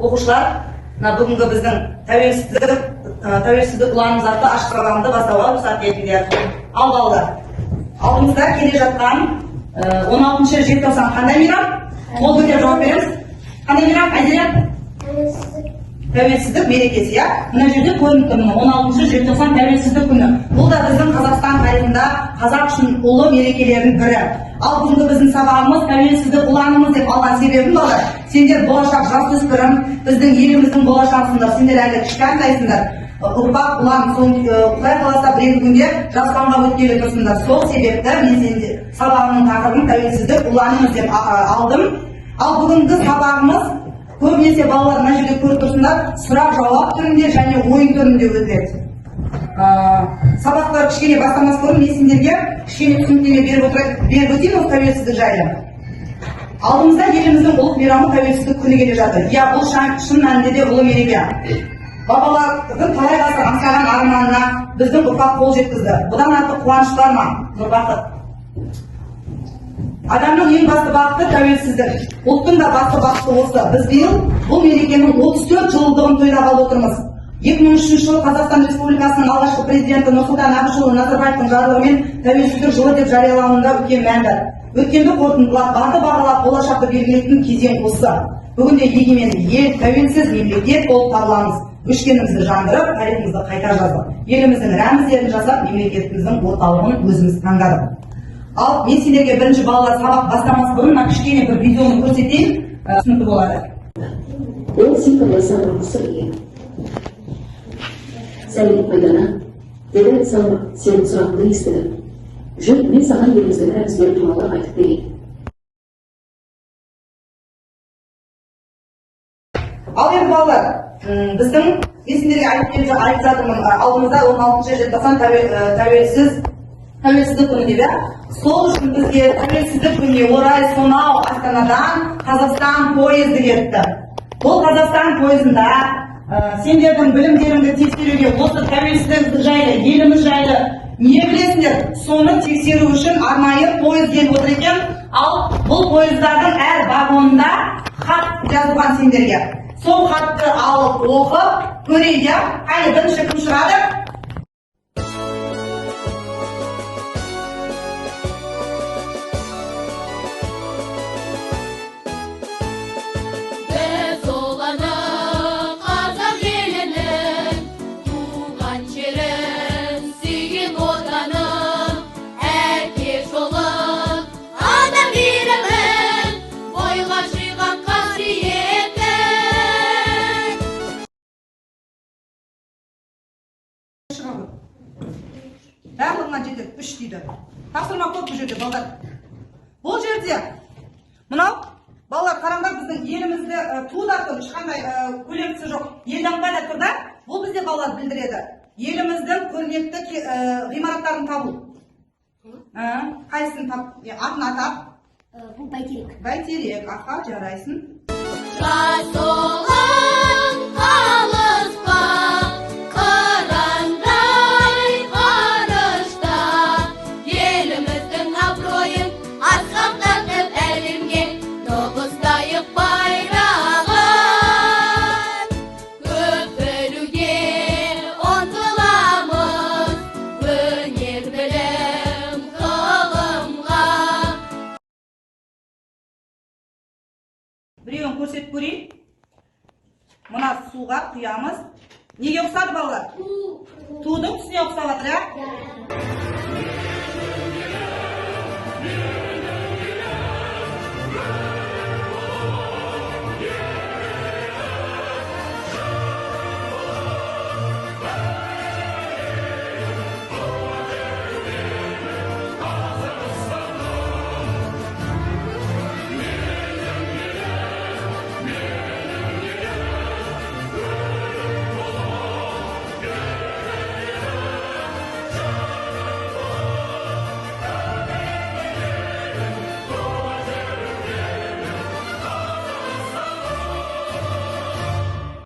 оқушылар, бүгінгі біздің тәуелсіздік ұланымыз атты ашық сабағымды бастауға рұқсат етіңдер. Ал балалар, алдымызда келе жатқан 16 желтоқсан қандай мейрам? Ол көтеріп жауап береміз. Қандай мейрам? Айдария? Тәуелсіздік мерекесі, иә? Мына жерде көрініп тұр, 16 желтоқсан тәуелсіздік күні. Бұл да біздің Қазақстан тарихында қазақ үшін ұлы мерекелердің бірі. Ал бүгінгі біздің сабағымыз тәуелсіздік ұланымыз деп алған себебім бар. Сендер болашақ жасөспірім, біздің еліміздің болашағысыңдар, сендер әлі кішкентайсыңдар. Ұрпақ ұлан, Құдай қаласа бір күнде жастарға өткелі тұрсыңдар. Сол себепті мен сендер сабағымның тақырыбын тәуелсіздік ұланымыз деп алдым. Ал бүгінгі сабағымыз көбінесе балалар мына жерде көріп тұрсыңдар, сұрақ-жауап түрінде және ойын түрінде өтеді. Сабақтар кішкене бастамас бұрын мен сендерге кішкене түсініктеме беріп өтейін осы тәуелсіздік жайлы. Алдымызда еліміздің ұлық мейрамы тәуелсіздік күні келе жатыр. Иә, бұл шын мәнінде де ұлы мереке. Бабалардың талай ғасыр аңсаған арманына біздің ұрпақ қол жеткізді. Бұдан артық қуаныш бар ма? Бақыт. Адамның ең басты бақыты тәуелсіздік. Ұлттың да басты бақыты осы. Біз биыл бұл мерекенің 34 жылдығын тойлағалы отырмыз. 2003 жылы Қазақстан Республикасының алғашқы президенті Нұрсұлтан Әбішұлы Назарбаевтың жарлығымен тәуелсіздік жылы деп жариялауында үлкен мән бар. Өткенді қорытындылап, барды бағалап, болашақты белгілейтін кезең осы. Бүгінде егеменді ел, тәуелсіз мемлекет болып табыламыз. Өшкенімізді жандырып, тарихымызды қайта жаздық. Еліміздің рәміздерін жасап, мемлекетіміздің орталығын өзіміз таңдадық. Ал мен сендерге бірінші балалар сабақ бастамас бұрын кішкене бір видеоны көрсетейін, түсінікті болады. Ол сипалы сабақ сұрайын. Сәлем пайдана, деді сабақ сенің сұрағыңды естідім. Жүр, мен саған еліміздің рәміздері туралы айтып берейін. Ал енді балалар, біздің сендерге айтып жатырмын, алдымызда 16 желтоқсан тәуелсіздік күні деп. Сол үшін бізге тәуелсіздік күніне орай сонау Астанадан Қазақстан пойызы кетті. Бұл Қазақстан пойызында сендердің білімдеріңді тексеруге осы тәуелсіздік жайлы, еліміз жайлы не білесіңдер? Соны тексеру үшін арнайы пойыз келіп отыр екен. Ал бұл пойыздардың әр вагонында хат жазылған сендерге. Сол хатты алып оқып көрейді. Қайда бірінші кім шығады? Барлығынан жетеді, 3 дейді. Тапсырма көп бұл жерде, балдар. Бұл жерде, мынау, балдар қараңдар біздің елімізді тудар тұр, ешқандай көлемісі жоқ. Елдің қайда тұрда, бұл бізде балдар білдіреді. Еліміздің көрнекті ғимараттарын табу. Қайсын тап, атын атап? Бұл Бәйтерек. Бәйтерек, атқа жарайсын. Жасолың қалыспа, қырандай ғарышта, еліміздің абыройын асқақтатып әлемге тоғыстайық байрағын. Көп білуге ұмтыламыз, өнер білім ғылымға. Біреуін көрсетіп көрейін. Мына суға құямыз. Неге ұқсады балалар? Тудың түсіне ұқсап жатыр, ә?